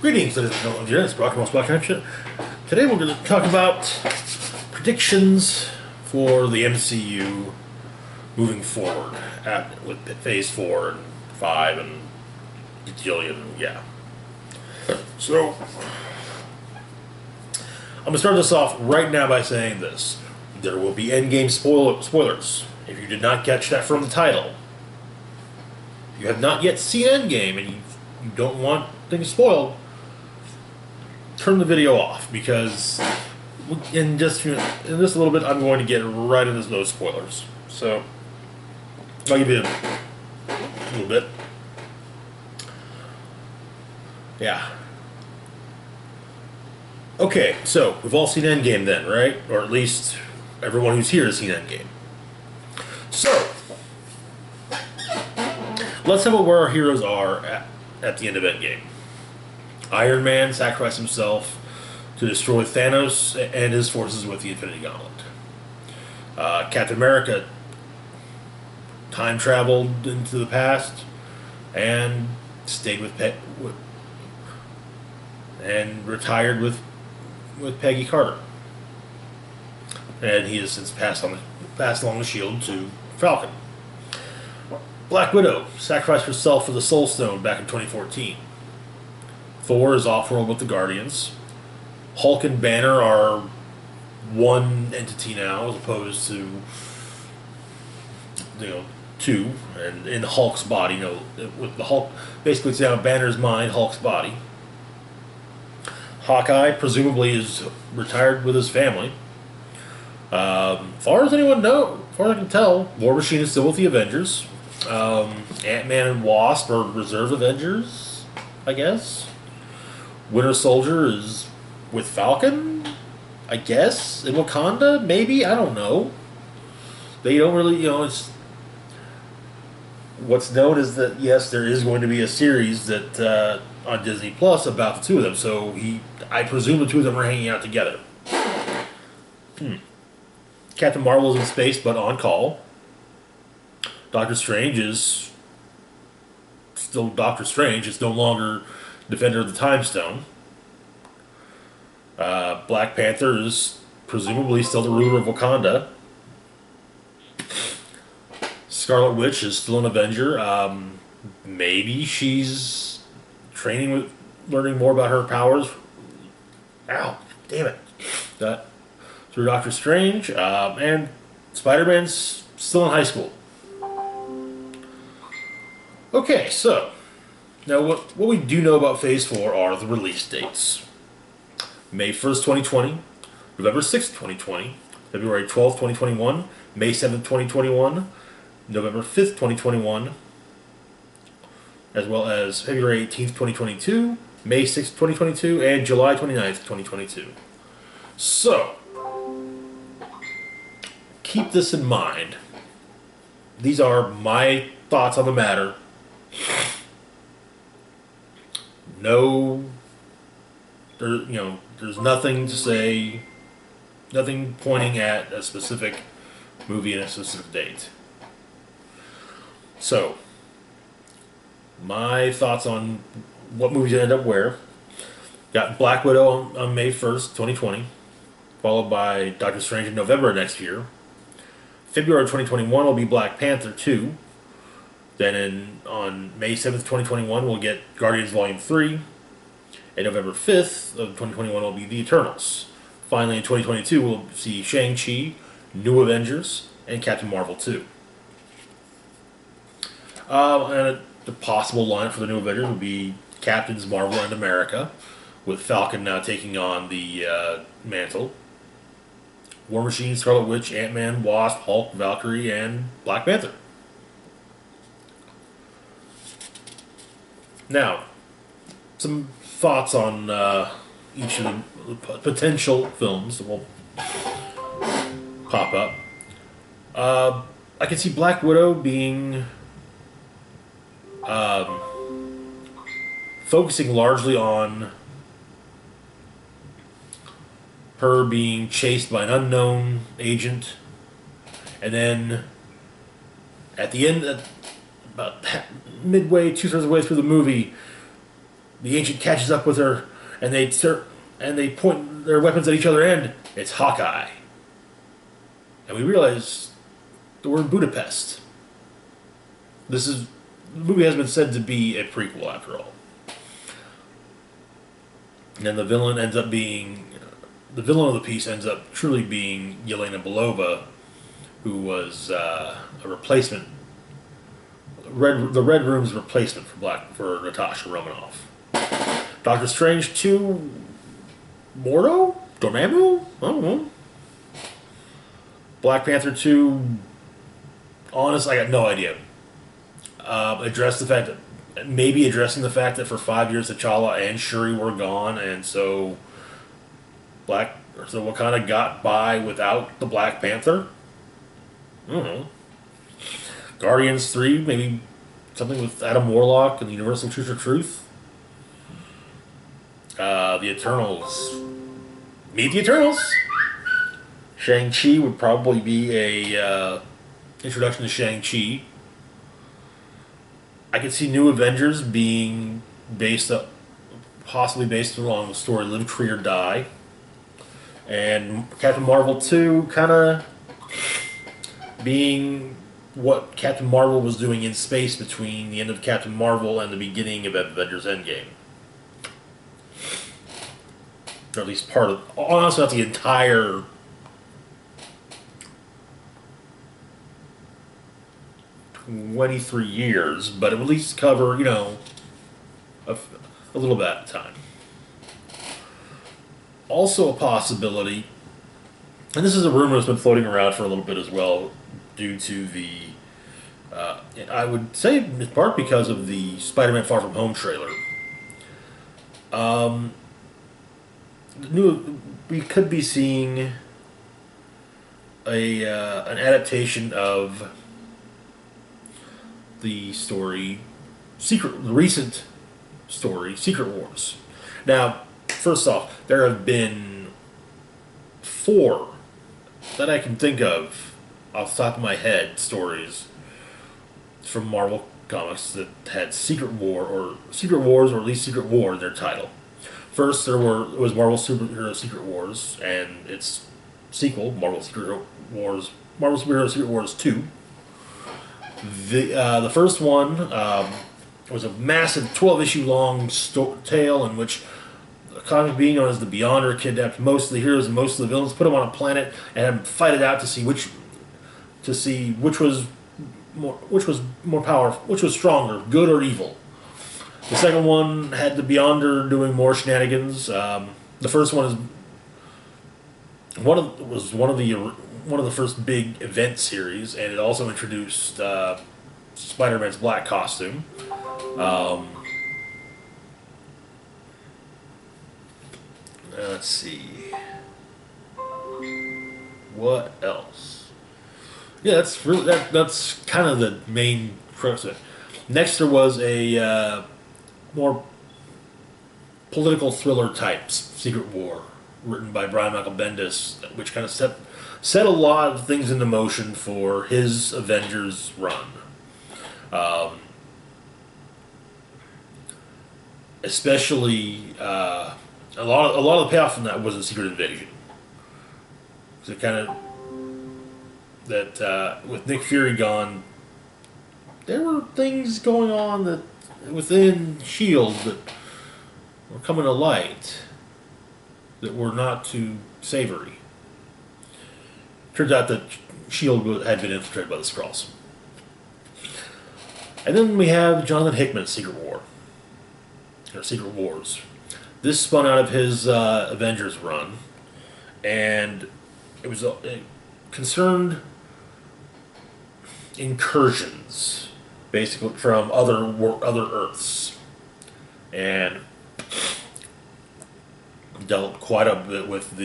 Greetings, ladies and gentlemen. It's Brock Moss Black Connection. Today we're going to talk about predictions for the MCU moving forward with Phase 4 and 5 and Gajillion, yeah. So, I'm going to start this off right now by saying this. There will be Endgame spoilers. If you did not catch that from the title, if you have not yet seen Endgame and you don't want things spoiled, turn the video off, because in just a little bit I'm going to get right into those spoilers. So I'll give you a little bit. Yeah. Okay, so we've all seen Endgame then, right? Or at least everyone who's here has seen Endgame. So let's talk about where our heroes are at the end of Endgame. Iron Man sacrificed himself to destroy Thanos and his forces with the Infinity Gauntlet. Captain America time traveled into the past and stayed and retired with Peggy Carter. And he has since passed along the shield to Falcon. Black Widow sacrificed herself for the Soul Stone back in 2014. Thor is off-world with the Guardians. Hulk and Banner are one entity now, as opposed to two. And in Hulk's body, with the Hulk, basically it's now Banner's mind, Hulk's body. Hawkeye presumably is retired with his family. Far as anyone knows, far as I can tell, War Machine is still with the Avengers. Ant-Man and Wasp are reserve Avengers, I guess. Winter Soldier is with Falcon, I guess, in Wakanda, maybe, I don't know. They don't really, it's... What's known is that, yes, there is going to be a series that, on Disney Plus about the two of them, so I presume the two of them are hanging out together. Captain Marvel is in space, but on call. Doctor Strange is still Doctor Strange, it's no longer Defender of the Time Stone. Black Panther is presumably still the ruler of Wakanda. Scarlet Witch is still an Avenger. Maybe she's learning more about her powers. Ow, damn it. Through Doctor Strange. And Spider-Man's still in high school. Okay, so now what we do know about Phase 4 are the release dates. May 1st, 2020, November 6th, 2020, February 12th, 2021, May 7th, 2021, November 5th, 2021, as well as February 18th, 2022, May 6th, 2022, and July 29th, 2022. So, keep this in mind. These are my thoughts on the matter. There's nothing to say, nothing pointing at a specific movie and a specific date. So, my thoughts on what movies end up where. Got Black Widow on May 1st, 2020, followed by Doctor Strange in November next year. February 2021 will be Black Panther 2. Then on May 7th, 2021, we'll get Guardians Volume 3. And November 5th of 2021 will be The Eternals. Finally, in 2022, we'll see Shang-Chi, New Avengers, and Captain Marvel 2. And the possible lineup for the New Avengers would be Captains Marvel and America, with Falcon now taking on the mantle. War Machine, Scarlet Witch, Ant-Man, Wasp, Hulk, Valkyrie, and Black Panther. Now, some thoughts on each of the potential films that will pop up. I can see Black Widow being focusing largely on her being chased by an unknown agent, and then at the end, about midway, 2/3 of the way through the movie, the Ancient catches up with her, and they point their weapons at each other, and it's Hawkeye. And we realize that we're in Budapest. The movie has been said to be a prequel after all. And the villain ends up being the villain of the piece ends up truly being Yelena Belova, who was a replacement, the Red Room's replacement for Natasha Romanoff. Doctor Strange 2, Mordo? Dormammu? I don't know. Black Panther 2, honest, I got no idea. Addressing the fact that for 5 years T'Challa and Shuri were gone, and so Wakanda got by without the Black Panther. I don't know. Guardians 3, maybe something with Adam Warlock and the Universal Truth or Truth. The Eternals. Meet the Eternals. Shang-Chi would probably be a introduction to Shang-Chi. I could see New Avengers being possibly based along the story Live, Free, or Die. And Captain Marvel 2 kind of being what Captain Marvel was doing in space between the end of Captain Marvel and the beginning of Avengers Endgame. Or at least part of, honestly, not the entire 23 years, but it would at least cover, a little bit at a time. Also a possibility, and this is a rumor that's been floating around for a little bit as well, due to the, I would say in part because of the Spider-Man Far From Home trailer. We could be seeing an adaptation of the recent story, Secret Wars. Now, first off, there have been 4 that I can think of off the top of my head stories from Marvel Comics that had Secret Wars, or at least Secret War in their title. First, it was Marvel Superhero Secret Wars, and its sequel, Marvel Superhero Secret Wars 2. The first one was a massive 12-issue long tale in which a comic being known as the Beyonder kidnapped most of the heroes and most of the villains, put them on a planet, and had them fight it out to see which was more powerful, which was stronger, good or evil. The second one had the Beyonder doing more shenanigans. The first one was one of the first big event series, and it also introduced Spider-Man's black costume. Let's see. What else? Yeah, that's kind of the main crux of it. Next, there was a more political thriller type Secret War written by Brian Michael Bendis, which kind of set a lot of things into motion for his Avengers run. Especially, a lot of the payoff from that was a Secret Invasion. So with Nick Fury gone, there were things going on that within S.H.I.E.L.D. that were coming to light that were not too savory. Turns out that S.H.I.E.L.D. had been infiltrated by the Skrulls. And then we have Jonathan Hickman's Secret War. Or Secret Wars. This spun out of his Avengers run, and it concerned incursions, basically from other Earths, and dealt quite a bit with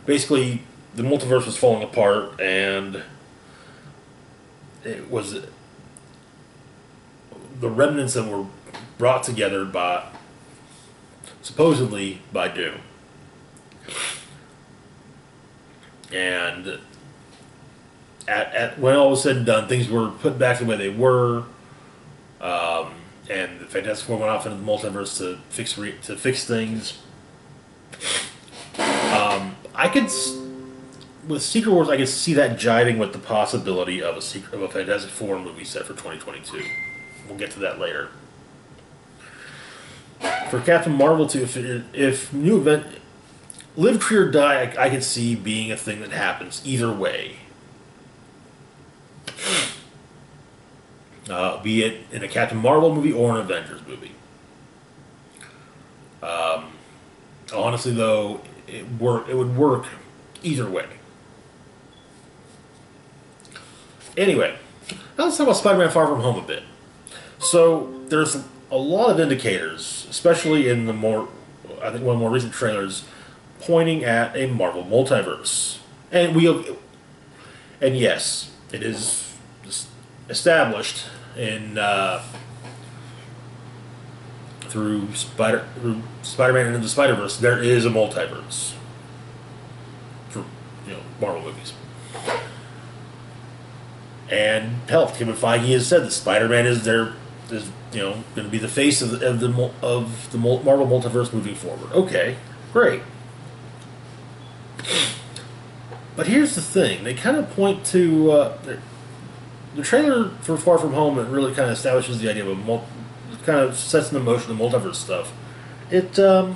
basically the multiverse was falling apart, and it was the remnants that were brought together supposedly by Doom. And when all was said and done, things were put back the way they were. and the Fantastic Four went off into the multiverse to fix things. I could with Secret Wars, I could see that jiving with the possibility of a Fantastic Four movie set for 2022. We'll get to that later. For Captain Marvel 2, if new event Live Free or Die, I could see being a thing that happens either way. Be it in a Captain Marvel movie or an Avengers movie. Honestly, though, it would work either way. Anyway, now let's talk about Spider-Man Far From Home a bit. So there's a lot of indicators, especially in I think one of the more recent trailers, pointing at a Marvel multiverse, and yes, it is established in through Spider-Man Into the Spider-Verse. There is a multiverse for Marvel movies. And hell, Kevin Feige has said that Spider-Man is going to be the face of the Marvel multiverse moving forward. Okay, great. But here's the thing: they kind of point to the trailer for Far From Home. It really kind of establishes the idea of kind of sets in motion the multiverse stuff. It's got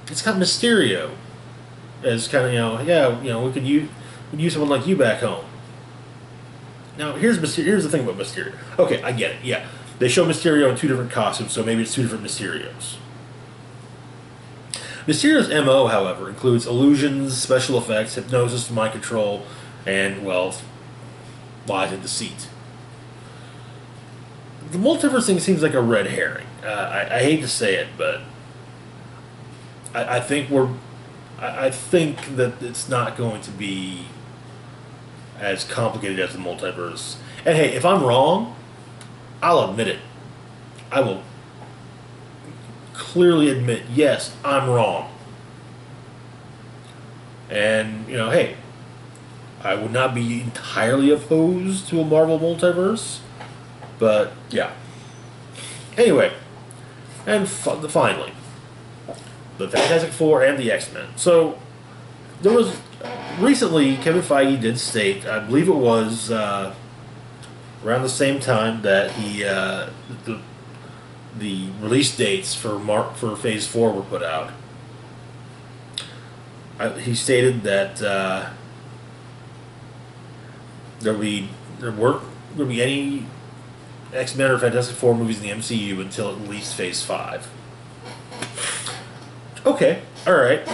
Mysterio as kind of we could use someone like you back home. Now here's the thing about Mysterio. Okay, I get it. Yeah, they show Mysterio in two different costumes, so maybe it's two different Mysterios. Mysterio's MO, however, includes illusions, special effects, hypnosis, mind control, and, well, lies and deceit. The multiverse thing seems like a red herring. I hate to say it, but I think that it's not going to be as complicated as the multiverse. And hey, if I'm wrong, I'll admit it. I will clearly admit, yes, I'm wrong. And, hey, I would not be entirely opposed to a Marvel multiverse, but, yeah. Anyway, and finally, the Fantastic Four and the X-Men. So, there was, recently, Kevin Feige did state, I believe it was around the same time that the release dates for Phase 4 were put out. He stated that there weren't going to be any X-Men or Fantastic Four movies in the MCU until at least Phase 5. Okay, alright.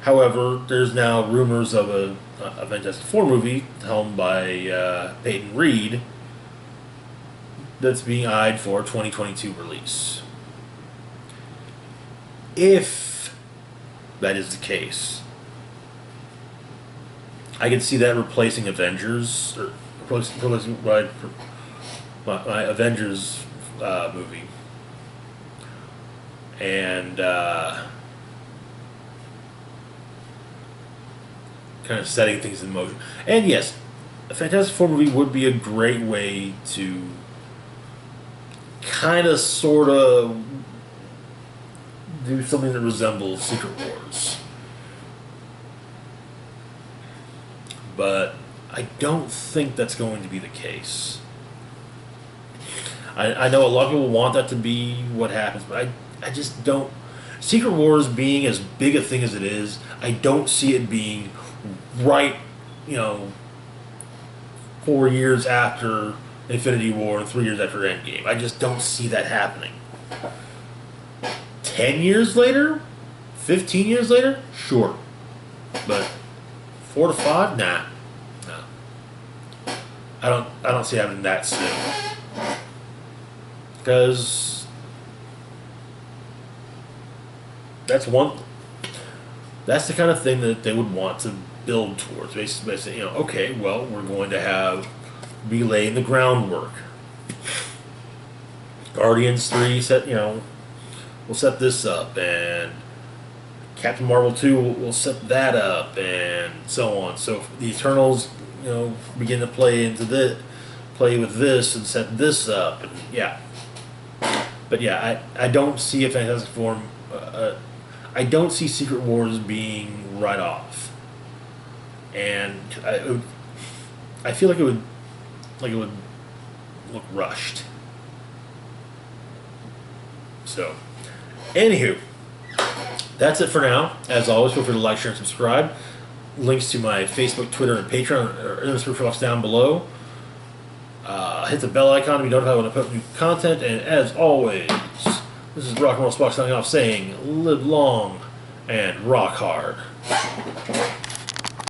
However, there's now rumors of a Fantastic Four movie helmed by Peyton Reed that's being eyed for 2022 release. If that is the case, I can see that replacing Avengers, or replacing my Avengers movie, and kind of setting things in motion. And yes, a Fantastic Four movie would be a great way to kind of, sort of do something that resembles Secret Wars. But I don't think that's going to be the case. I know a lot of people want that to be what happens, but I just don't. Secret Wars being as big a thing as it is, I don't see it being right, 4 years after Infinity War and 3 years after Endgame. I just don't see that happening. 10 years later? 15 years later? Sure. But 4 to 5? Nah. No. I don't see it happening that soon. Because that's the kind of thing that they would want to build towards. Basically saying, okay, well, we're going to be laying the groundwork. Guardians 3 we'll set this up, and Captain Marvel 2 will set that up, and so on. So the Eternals, begin to play into play with this and set this up, and yeah. But yeah, I don't see a Fantastic Four. I don't see Secret Wars being right off, and I feel like it would look rushed. So, anywho, that's it for now. As always, feel free to like, share, and subscribe. Links to my Facebook, Twitter, and Patreon are in the description box down below. Hit the bell icon to be notified when I put new content. And as always, this is Rock and Roll Spock signing off saying, live long and rock hard.